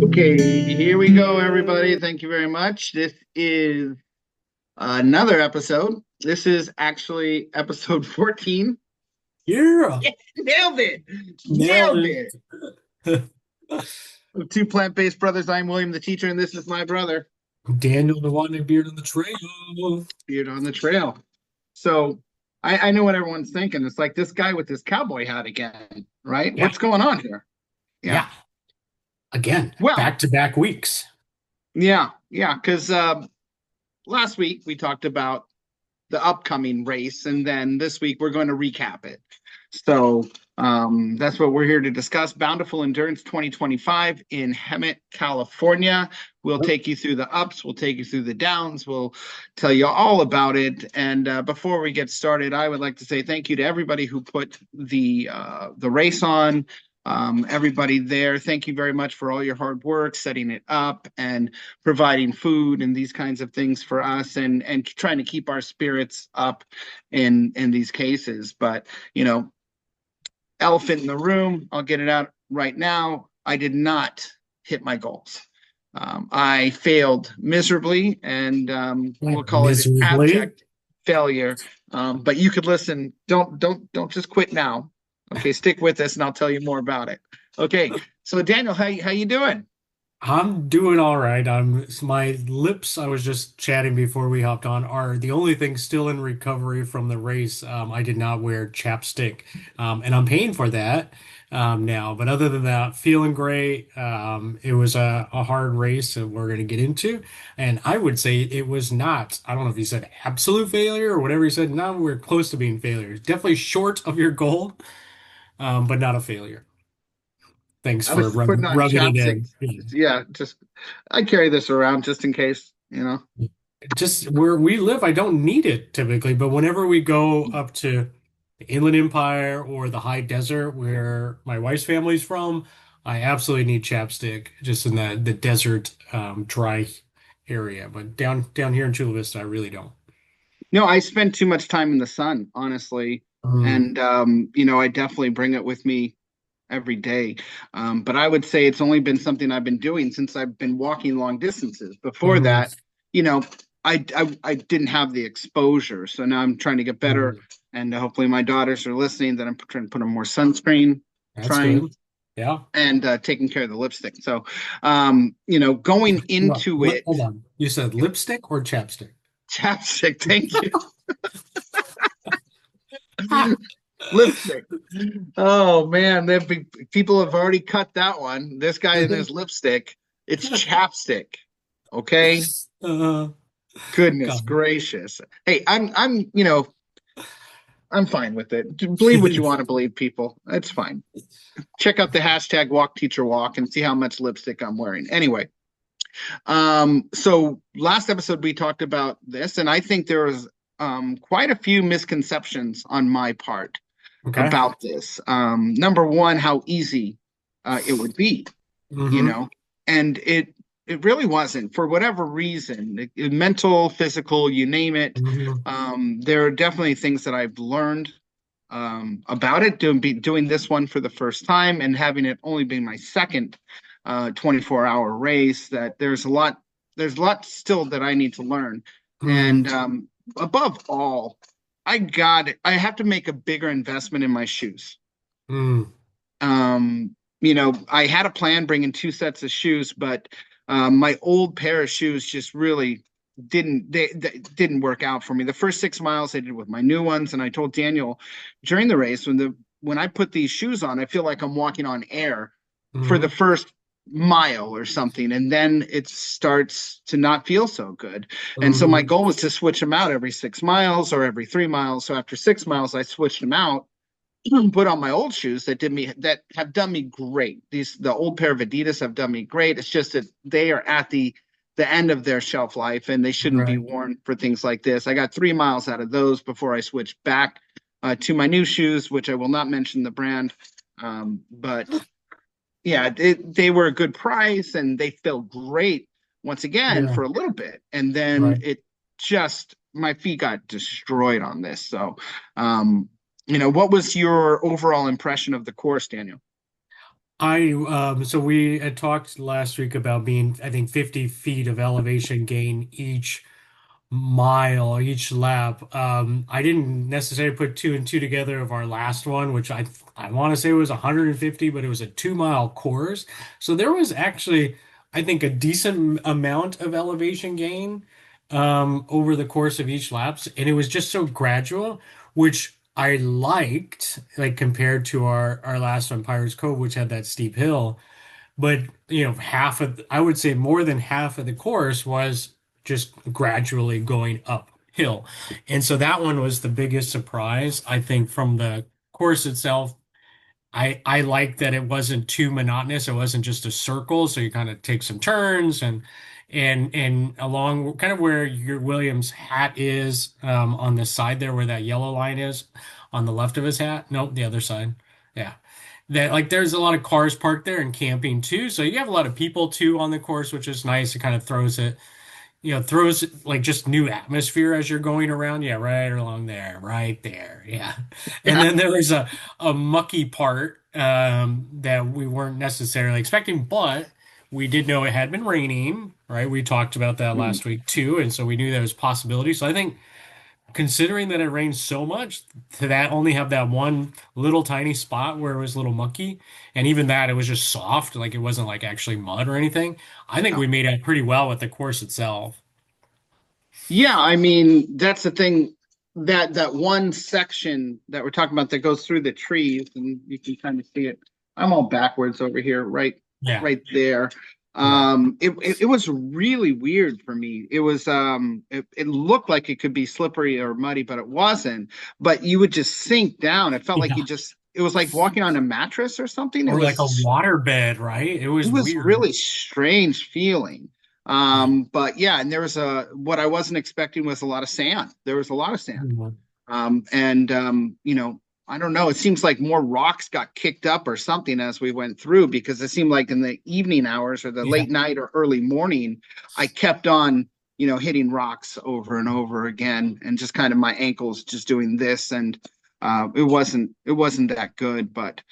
Okay, here we go, everybody. Thank you very much. This is another episode. This is actually episode 14. Yeah, Yeah, nailed it. Nailed nailed it. it. Of two plant-based brothers, I'm William the teacher, and this is my brother, Daniel the wandering beard on the trail. Beard on the Trail. So I know what everyone's thinking. It's like this guy with this cowboy hat again, right? Yeah, What's going on here? Yeah. yeah. Again, Well, back-to-back weeks. yeah, because last week we talked about the upcoming race, and then this week we're going to recap it. So that's what we're here to discuss. Boundiful Endurance 2025 in Hemet, California. We'll take you through the ups, we'll take you through the downs, we'll tell you all about it. And before we get started, I would like to say thank you to everybody who put the race on. Everybody there, thank you very much for all your hard work setting it up and providing food and these kinds of things for us, and trying to keep our spirits up in these cases. But elephant in the room, I'll get it out right now. I did not hit my goals. I failed miserably, and we'll call it Miserably. abject failure. But you could listen. Don't just quit now. Okay, stick with us, and I'll tell you more about it. Okay, so Daniel, how you doing? I'm doing all right. My lips, I was just chatting before we hopped on, are the only thing still in recovery from the race. I did not wear chapstick, and I'm paying for that now. But other than that, feeling great. It was a hard race that we're going to get into, and I would say it was not. I don't know if you said absolute failure or whatever you said. No, we're close to being failures. Definitely short of your goal, but not a failure. Thanks I for was putting on rubbing it chapstick. in. Yeah, just I carry this around just in case. Just where we live, I don't need it typically, but whenever we go up to the Inland Empire or the high desert where my wife's family's from, I absolutely need chapstick just in the desert dry area. But down here in Chula Vista, I really don't. No, I spend too much time in the sun, honestly. Mm, And I definitely bring it with me every day. But I would say it's only been something I've been doing since I've been walking long distances. Before mm, that, you know, I didn't have the exposure. So now I'm trying to get better. mm. And hopefully my daughters are listening that I'm trying to put on more sunscreen, That's trying good. Yeah. and taking care of the lipstick. So, going Well, into it, hold on. You said lipstick or chapstick? chapstick, thank you. Ah. Lipstick. Oh man, people have already cut that one. This guy in his lipstick, it's chapstick. Okay. Uh, Goodness God. gracious. Hey, I'm fine with it. Believe what you want to believe, people. It's fine. Check out the hashtag walk teacher walk and see how much lipstick I'm wearing. Anyway, so last episode we talked about this, and I think there was quite a few misconceptions on my part Okay. about this. Number one, how easy it would be, you Mm-hmm. know, and it really wasn't for whatever reason, mental, physical, you name it. Mm-hmm. There are definitely things that I've learned about it, doing this one for the first time and having it only being my second 24-hour race. That there's a lot still that I need to learn, and Mm-hmm. above all, I have to make a bigger investment in my shoes. Mm. I had a plan bringing two sets of shoes, but my old pair of shoes just really they didn't work out for me. The first 6 miles I did with my new ones, and I told Daniel during the race when I put these shoes on, I feel like I'm walking on air for the Mm-hmm. first mile or something, and then it starts to not feel so good. And so my Mm-hmm. goal was to switch them out every 6 miles or every 3 miles. So after 6 miles, I switched them out, put on my old shoes that have done me great. The old pair of Adidas have done me great. It's just that they are at the end of their shelf life and they shouldn't be Right. worn for things like this. I got 3 miles out of those before I switched back to my new shoes, which I will not mention the brand. But yeah, they were a good price and they felt great. once again Yeah. for a little bit, and then Right. it just my feet got destroyed on this. So, um, what was your overall impression of the course, Daniel? So we had talked last week about being, I think, 50 feet of elevation gain each mile, each lap. I didn't necessarily put two and two together of our last one, which I want to say was 150, but it was a 2 mile course. So there was actually, I think, a decent amount of elevation gain over the course of each laps, and it was just so gradual, which I liked, like compared to our last one, Pirates Cove, which had that steep hill. But half of I would say more than half of the course was just gradually going uphill. And so that one was the biggest surprise, I think, from the course itself. I like that it wasn't too monotonous. It wasn't just a circle, so you kind of take some turns and along kind of where your Williams hat is on the side there where that yellow line is on the left of his hat. Nope, the other side. Yeah. That like there's a lot of cars parked there and camping too. So you have a lot of people too on the course, which is nice. It kind of throws like just new atmosphere as you're going around. Yeah, right along there, right there. Yeah. And Yeah. then there was a mucky part that we weren't necessarily expecting, but we did know it had been raining, right? We talked about that Mm. last week too, and so we knew there was possibility. So I think considering that it rained so much, to that only have that one little tiny spot where it was a little mucky, and even that it was just soft, like it wasn't like actually mud or anything. I think we made out pretty well with the course itself. Yeah, I mean, that's the thing that one section that we're talking about that goes through the trees, and you can kind of see it. I'm all backwards over here, Yeah. right there. Yeah. It was really weird for me. It looked like it could be slippery or muddy, but it wasn't. But you would just sink down. It felt like Yeah. it was like walking on a mattress or something. Or like a water bed, right? It It was was weird. really strange feeling. Yeah. But yeah, and there was what I wasn't expecting was a lot of sand. There was a lot of sand. Mhm. And I don't know. It seems like more rocks got kicked up or something as we went through because it seemed like in the evening hours or the Yeah. late night or early morning, I kept on, hitting rocks over and over again, and just kind of my ankles just doing this, and it wasn't that good, but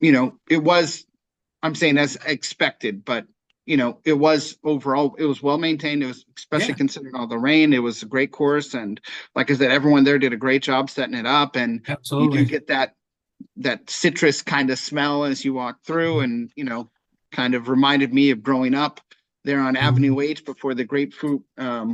it was. I'm saying as expected, but it was overall, it was well maintained. It was especially Yeah. considering all the rain. It was a great course, and like I said, everyone there did a great job setting it up. And you do Absolutely. get that citrus kind of smell as you walk through, and kind of reminded me of growing up there on Mhm. Avenue H before the grapefruit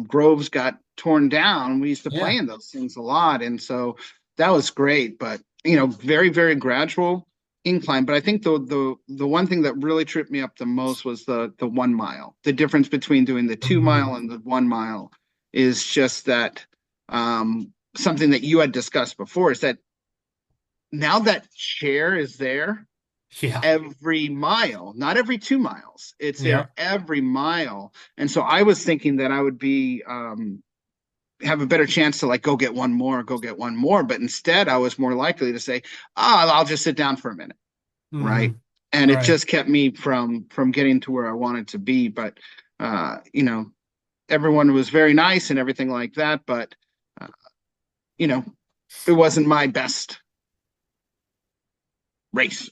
groves got torn down. We used to play Yeah. in those things a lot, and so that was great. But very very gradual incline. But I think the one thing that really tripped me up the most was the 1 mile. The difference between doing the 2 mile Mhm. and the 1 mile is just that something that you had discussed before is that now that chair is there Yeah. every mile, not every 2 miles. It's Yeah. there every mile. And so I was thinking that I would be have a better chance to like go get one more. But instead I was more likely to say, I'll just sit down for a minute, right? Hmm. And it Right. just kept me from getting to where I wanted to be. But uh, you know, everyone was very nice and everything like that. But uh, you know, it wasn't my best race.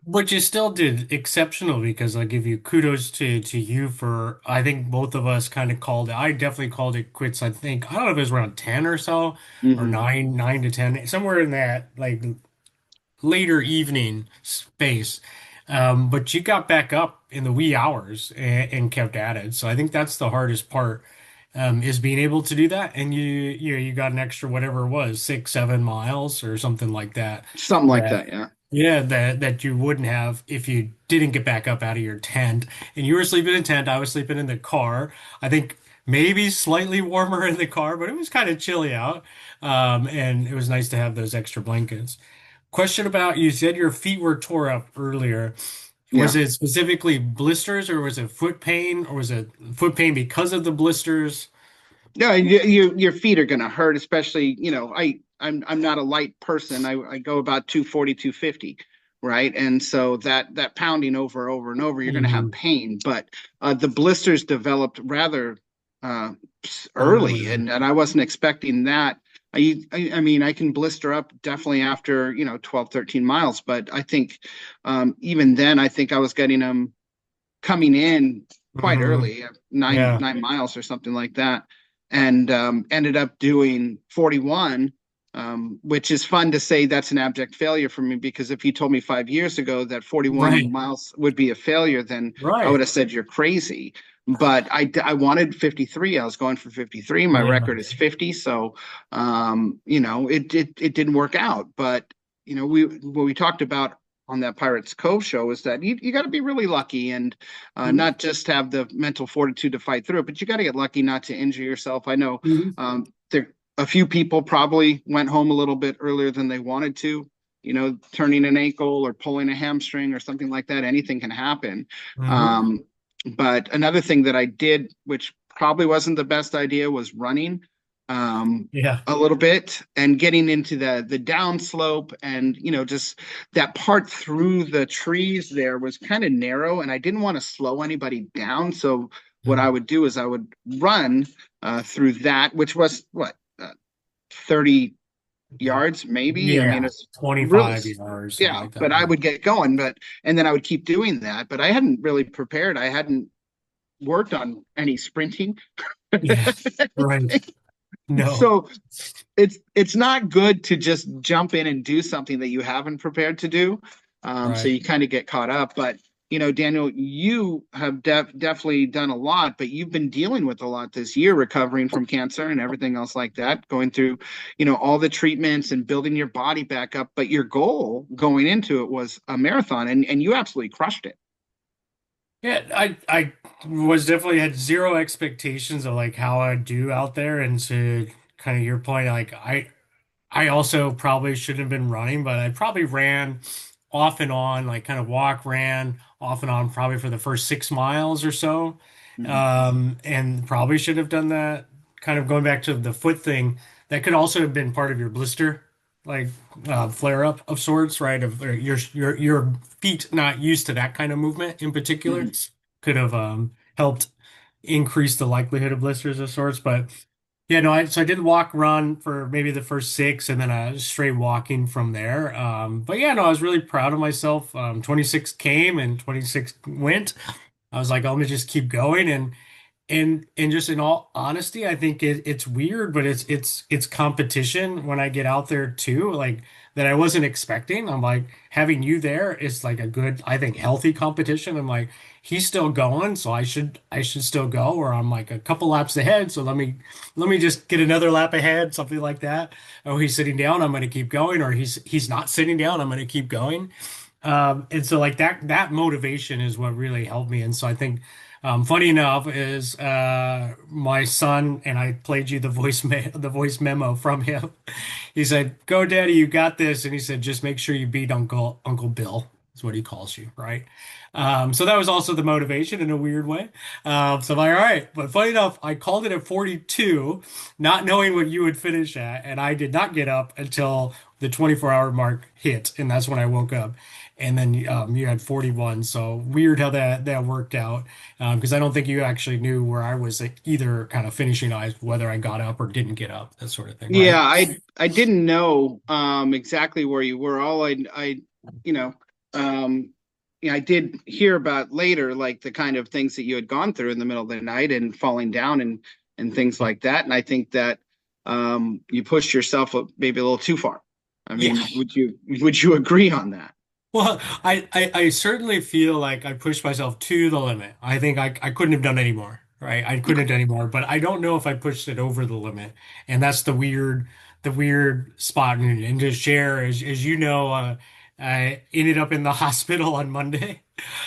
But you still did exceptional because I give you kudos to you for I think both of us kind of called it. I definitely called it quits. I don't know if it was around 10 or so or Hmm. 9 to 10, somewhere in that like later evening space. But you got back up in the wee hours and kept at it. So I think that's the hardest part, is being able to do that. And you got an extra whatever it was, 6, 7 miles or something like that. Something like That that, yeah. yeah, that you wouldn't have if you didn't get back up out of your tent. And you were sleeping in a tent. I was sleeping in the car. I think maybe slightly warmer in the car, but it was kind of chilly out. And it was nice to have those extra blankets. Question about you said your feet were tore up earlier. Was Yeah. it specifically blisters or was it foot pain or was it foot pain because of the blisters? Yeah, your feet are gonna hurt, especially, I'm not a light person. I go about 240, 250. right? And so that pounding over and over, you're going to have Hmm. pain. But the blisters developed rather uh, early, Early. and I wasn't expecting that. I mean, I can blister up definitely after, 12, 13 miles, but I think even then, I think I was getting them coming in quite Hmm. early, nine Yeah. 9 miles or something like that, and ended up doing 41, which is fun to say that's an abject failure for me because if you told me 5 years ago that 41 Right. miles would be a failure, then I would Right. have said you're crazy. But I wanted 53. I was going for 53. My Yeah. record is 50. So, it didn't work out. But, what we talked about on that Pirates Cove show is that you got to be really lucky and Mhm. not just have the mental fortitude to fight through it, but you got to get lucky not to injure yourself. I know Mhm. there a few people probably went home a little bit earlier than they wanted to, turning an ankle or pulling a hamstring or something like that. Anything can happen. Mhm. Um, but another thing that I did, which probably wasn't the best idea, was running. Um, Yeah. a little bit and getting into the downslope and just that part through the trees there was kind of narrow and I didn't want to slow anybody down. So what I Mhm. would do is I would run through that, which was what, 30 yards maybe. I mean, Yeah. it's really, 25 yards, something yeah, like that. but I would get going, and then I would keep doing that. But I hadn't really prepared. I hadn't worked on any sprinting. Yeah. Right. No. So it's not good to just jump in and do something that you haven't prepared to do. So Right. you kind of get caught up. But Daniel, you have definitely done a lot, but you've been dealing with a lot this year, recovering from cancer and everything else like that, going through, all the treatments and building your body back up. But your goal going into it was a marathon, and you absolutely crushed it. Yeah, I was definitely had zero expectations of like how I'd do out there, and to kind of your point, like I also probably shouldn't have been running, but I probably ran off and on, like kind of walk, ran off and on probably for the first 6 miles or so. Mhm. And probably should have done that. Kind of going back to the foot thing, that could also have been part of your blister, like flare up of sorts, right? Of or your feet not used to that kind of movement in particular Mhm. could have helped increase the likelihood of blisters of sorts. But yeah, no, so I did walk run for maybe the first six and then straight walking from there. But yeah, no, I was really proud of myself. 26 came and 26 went. I was like, oh, let me just keep going. And just in all honesty, I think it's weird, but it's competition when I get out there too, like that I wasn't expecting. I'm like having you there is like a good, I think, healthy competition. I'm like he's still going, so I should still go, or I'm like a couple laps ahead, so let me just get another lap ahead, something like that. Oh, he's sitting down, I'm going to keep going, or he's not sitting down, I'm going to keep going. And so like that motivation is what really helped me. And so I think funny enough is my son and I played you the voice memo from him. He said, "Go, Daddy, you got this." And he said, "Just make sure you beat Uncle Bill." Is what he calls you, right? So that was also the motivation in a weird way. So I'm like, all right. But funny enough, I called it at 42, not knowing what you would finish at, and I did not get up until the 24-hour mark hit, and that's when I woke up. And then you had 41. So weird how that worked out, because I don't think you actually knew where I was, like, either kind of finishing, whether I got up or didn't get up, that sort of thing, Yeah, right? I didn't know exactly where you were. All I you know I did hear about later, like the kind of things that you had gone through in the middle of the night and falling down and things like that. And I think that you pushed yourself maybe a little too far. I Yeah. mean, would you agree on that? Well, I certainly feel like I pushed myself to the limit. I think I couldn't have done any more, right? I couldn't have done any more, but I don't know if I pushed it over the limit. And that's the weird spot. And to share, as you know, I ended up in the hospital on Monday,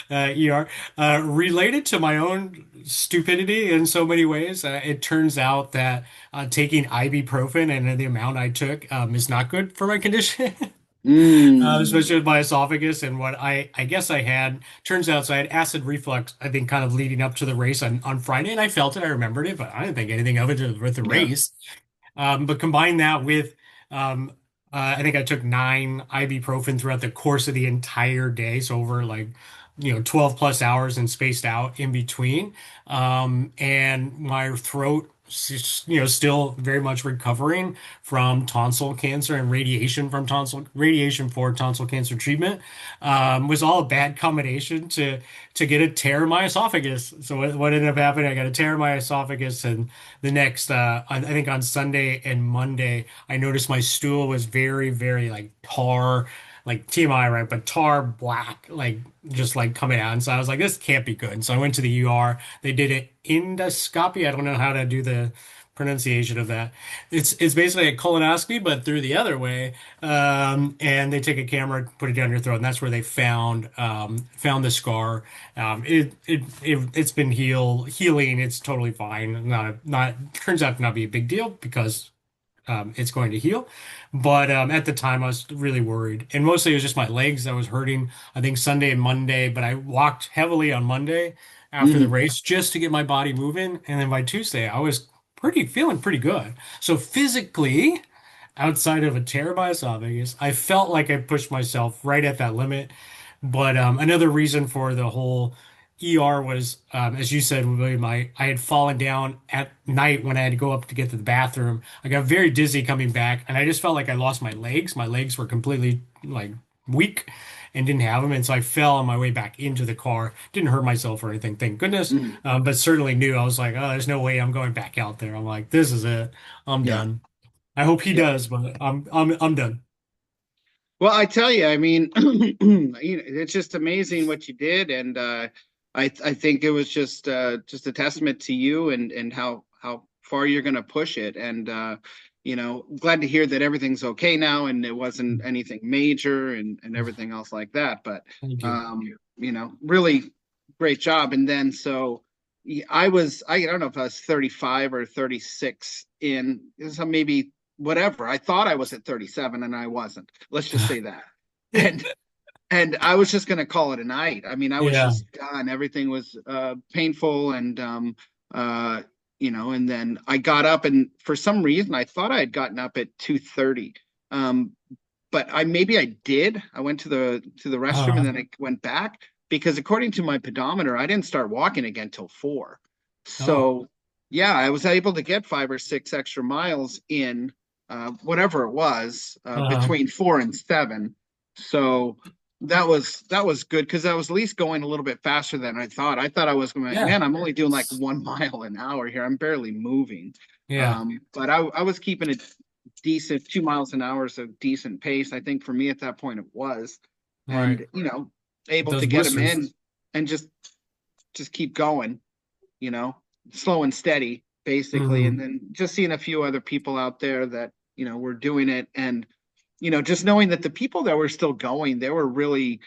ER, related to my own stupidity in so many ways. It turns out that taking ibuprofen and the amount I took is not good for my condition. Mm, Especially with my esophagus and what I guess I had. Turns out, so I had acid reflux, I think, kind of leading up to the race on Friday, and I felt it, I remembered it, but I didn't think anything of it with the yeah. race. But combine that with um, I think I took 9 ibuprofen throughout the course of the entire day, so over 12 plus hours and spaced out in between. And my throat, still very much recovering from tonsil cancer and radiation for tonsil cancer treatment, was all a bad combination to get a tear in my esophagus. So what ended up happening, I got a tear in my esophagus, and the next, I think on Sunday and Monday, I noticed my stool was very, very like tar, like TMI, right? But tar black, like just like coming out. And so I was like, this can't be good. And so I went to the UR. They did an endoscopy. I don't know how to do the pronunciation of that. It's basically a colonoscopy, but through the other way. And they take a camera, put it down your throat, and that's where they found the scar. It's been healing. It's totally fine. Not turns out to not be a big deal because it's going to heal. But at the time, I was really worried, and mostly it was just my legs that was hurting. I think Sunday and Monday, but I walked heavily on Monday after the Mhm. race just to get my body moving, and then by Tuesday, I was pretty feeling pretty good. So physically, outside of a tear in my esophagus, I felt like I pushed myself right at that limit. But another reason for the whole ER was, as you said, William, I had fallen down at night when I had to go up to get to the bathroom. I got very dizzy coming back, and I just felt like I lost my legs. My legs were completely like weak and didn't have them. And so I fell on my way back into the car. Didn't hurt myself or anything, thank goodness. Mhm. But certainly knew I was like, oh, there's no way I'm going back out there. I'm like, this is it. I'm Yeah. done. I hope he Yeah. does, but I'm done. Well, I tell you, I mean, it's just amazing what you did, and I think it was just a testament to you and how far you're going to push it, and glad to hear that everything's okay now and it wasn't anything major and everything else like that. But Thank you. um, really great job. And then so I don't know if I was 35 or 36 in, so maybe whatever. I thought I was at 37 and I wasn't. Let's just say that. And and I was just gonna call it a night. I mean, I was Yeah. just done. Everything was painful and and then I got up and for some reason I thought I had gotten up at 2:30. Um, but I did. I went to the restroom and Uh, then I went back because according to my pedometer, I didn't start walking again till 4. oh, So yeah, I was able to get 5 or 6 extra miles in whatever it was uh, between 4 and 7. So that was good because I was at least going a little bit faster than I thought. I thought I was going, yeah. man, I'm only doing like 1 mile an hour here. I'm barely moving. Yeah. But I was keeping it decent. 2 miles an hour is a decent pace. I think for me at that point it was, Right. and able Those to get them in blisters. and just keep going, you know, slow and steady basically, and Hmm. then just seeing a few other people out there that were doing it, and just knowing that the people that were still going, they were really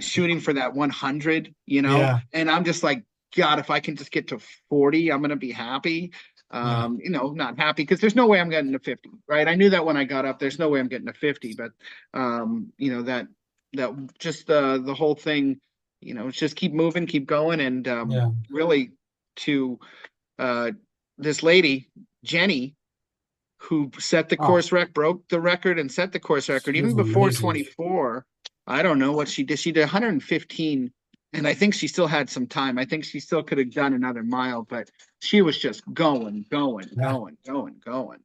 shooting for that 100, Yeah. and I'm just like, God, if I can just get to 40, I'm gonna be happy. Yeah. Not happy because there's no way I'm getting to 50, right? I knew that when I got up, there's no way I'm getting to 50, but that just the whole thing, it's just keep moving, keep going, and Yeah. really to uh, this lady, Jenny, who set the Oh, course broke the record and set the course record she was even before amazing. 24. I don't know what she did. She did 115, and I think she still had some time. I think she still could have done another mile, but she was just going, going, Yeah. going, going, going.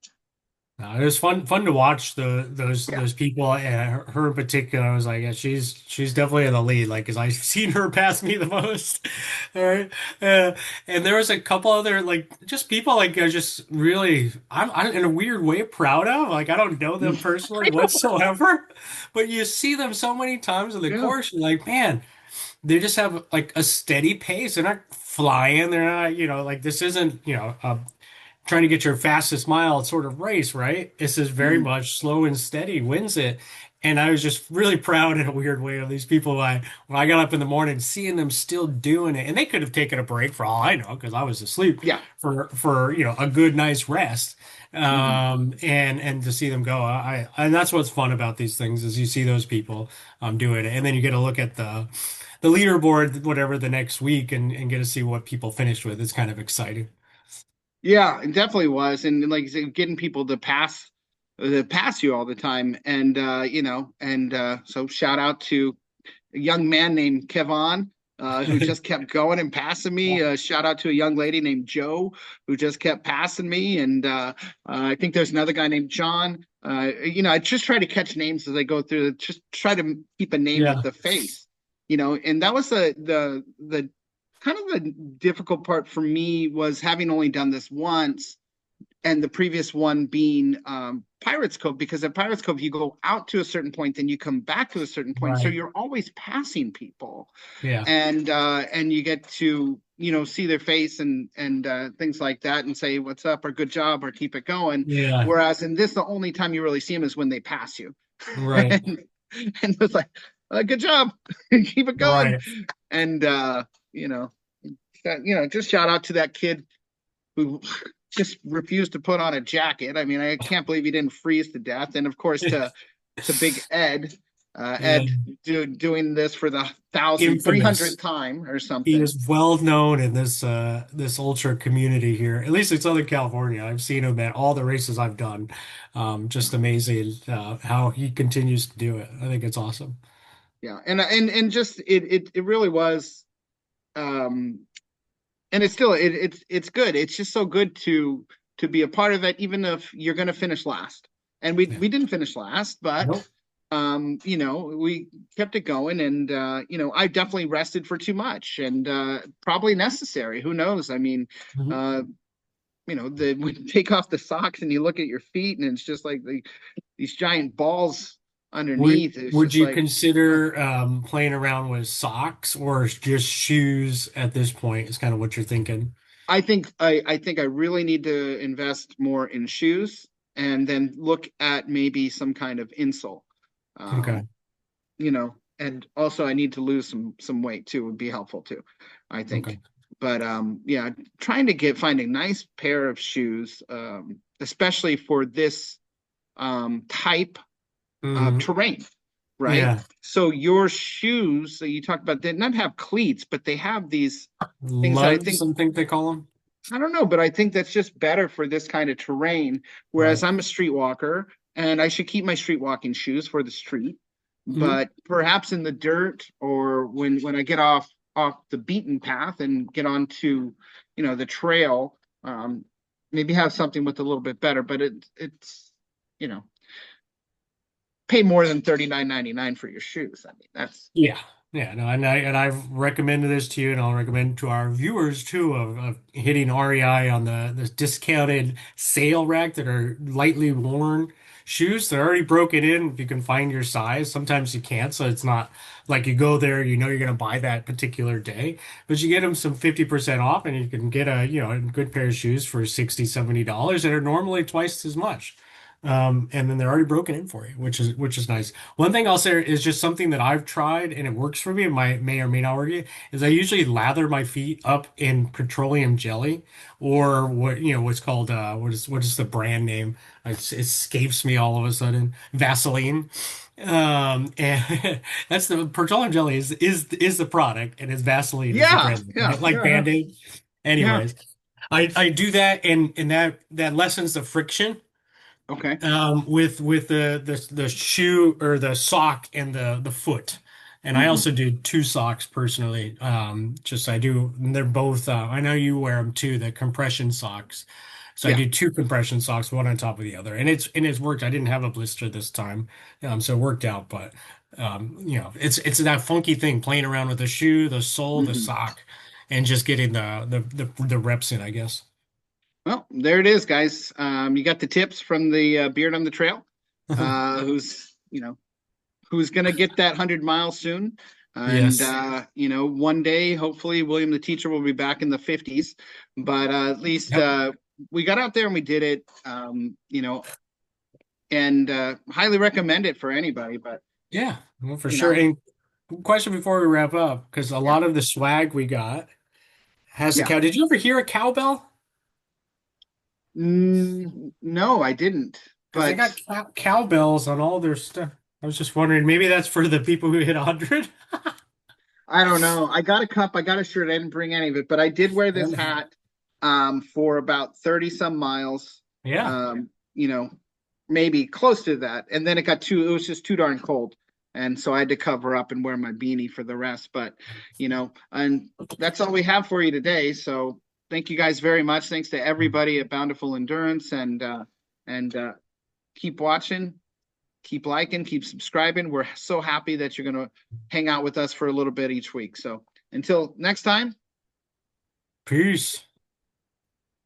No, it was fun to watch Yeah. those people, and her in particular. I was like, yeah, she's definitely in the lead, like, because I've seen her pass me the most. All right, and there was a couple other like just people like I just really I'm in a weird way proud of. Like I don't know them personally I know. whatsoever, but you see them so many times in the Yeah. course, you're like, man, they just have like a steady pace. They're not flying. They're not, like this isn't, trying to get your fastest mile sort of race, right? This is very Mhm. much slow and steady wins it. And I was just really proud in a weird way of these people. When I got up in the morning, seeing them still doing it, and they could have taken a break for all I know because I was asleep Yeah. for a good nice rest. Mhm. And to see them go, and that's what's fun about these things is you see those people doing it, and then you get to look at the leaderboard, whatever the next week, and get to see what people finished with. It's kind of exciting. Yeah, it definitely was. And like you said, getting people to pass that pass you all the time. And so shout out to a young man named Kevon, who just kept going and passing me. Shout out to a young lady named Joe who just kept passing me. And I think there's another guy named John. I just try to catch names as I go through. Just try to keep a name with Yeah. the face. And that was the kind of the difficult part for me was having only done this once and the previous one being Pirates Cove, because at Pirates Cove you go out to a certain point, then you come back to a certain point, so Right. you're always passing people, Yeah. and you get to see their face and things like that, and say what's up or good job or keep it going. Yeah. Whereas in this, the only time you really see them is when they pass you, Right. and it's like good job, keep it going, Right. and you know, just shout out to that kid who just refused to put on a jacket. I mean, I can't believe he didn't freeze to death. And of course, to Big Ed, Yeah. Ed doing this for the three Infamous. hundredth time or He something. is well known in this ultra community here, at least in Southern California. I've seen him at all the races I've done. Just amazing how he continues to do it. I think it's awesome. Yeah, and just it really was, um, and it's still it's good. It's just so good to be a part of it, even if you're going to finish last. And we Yeah. we didn't finish last, but Nope. we kept it going, and I definitely rested for too much, and probably necessary. Who knows? I mean, Mhm. uh, when you take off the socks and you look at your feet, and it's just like these giant balls Would underneath. It's would just you like, oh. consider playing around with socks or just shoes at this point is kind of what you're thinking? I think I really need to invest more in shoes, and then look at maybe some kind of insole. Okay. Um, and also I need to lose some weight too, would be helpful too, I think. Okay. But yeah, trying to find a nice pair of shoes, especially for this type of Hmm. terrain, right? Yeah. So your shoes that you talked about did not have cleats, but they have these things that I Lugs, think, I think they call them. I don't know, but I think that's just better for this kind of terrain. Whereas Right. I'm a street walker and I should keep my street walking shoes for the street. Hmm. But perhaps in the dirt, or when I get off the beaten path and get onto, the trail, maybe have something with a little bit better. But it's you know pay more than 39.99 for your shoes. I mean, that's Yeah. Yeah, no, and I've recommended this to you, and I'll recommend to our viewers too of hitting REI on the discounted sale rack that are lightly worn shoes. They're already broken in if you can find your size. Sometimes you can't, so it's not like you go there, you know you're going to buy that particular day, but you get them some 50% off, and you can get a good pair of shoes for 60, $70 that are normally twice as much. And then they're already broken in for you, which is nice. One thing I'll say is just something that I've tried and it works for me, and may or may not work, is I usually lather my feet up in petroleum jelly or what's called what is the brand name? It escapes me all of a sudden. Vaseline. And that's the petroleum jelly is the product, and it's Vaseline is the yeah, brand, yeah, right? Like yeah, yeah, Band-Aid. yeah. Anyways, I do that, and that lessens the friction Okay. with the shoe or the sock and the foot. And I Hmm. also do two socks personally. Just I do, they're both, I know you wear them too, the compression socks. So I Yeah. do two compression socks, one on top of the other. And it's worked. I didn't have a blister this time. So it worked out, but it's that funky thing playing around with the shoe, the sole, the Hmm. sock, and just getting the reps in, I guess. Well, there it is, guys. You got the tips from the Beard on the Trail, who's gonna get that 100 miles soon, and Yes. one day, hopefully, William the teacher will be back in the 50s. But at least Yep. we got out there and we did it. And highly recommend it for anybody. But Yeah, well, for you sure. know, And question before we wrap up, because a yeah, lot of the swag we got has the yeah. cow. Did you ever hear a cowbell? No, I didn't. Because they But got cowbells on all their stuff. I was just wondering, maybe that's for the people who hit 100. I don't know. I got a cup, I got a shirt. I didn't bring any of it, but I did wear this hat for about 30 some miles. Yeah. Um, you know, maybe close to that. And then it was just too darn cold. And so I had to cover up and wear my beanie for the rest. But, and that's all we have for you today. So thank you guys very much. Thanks to everybody at Boundiful Endurance and keep watching, keep liking, keep subscribing. We're so happy that you're going to hang out with us for a little bit each week. So until next time. Peace.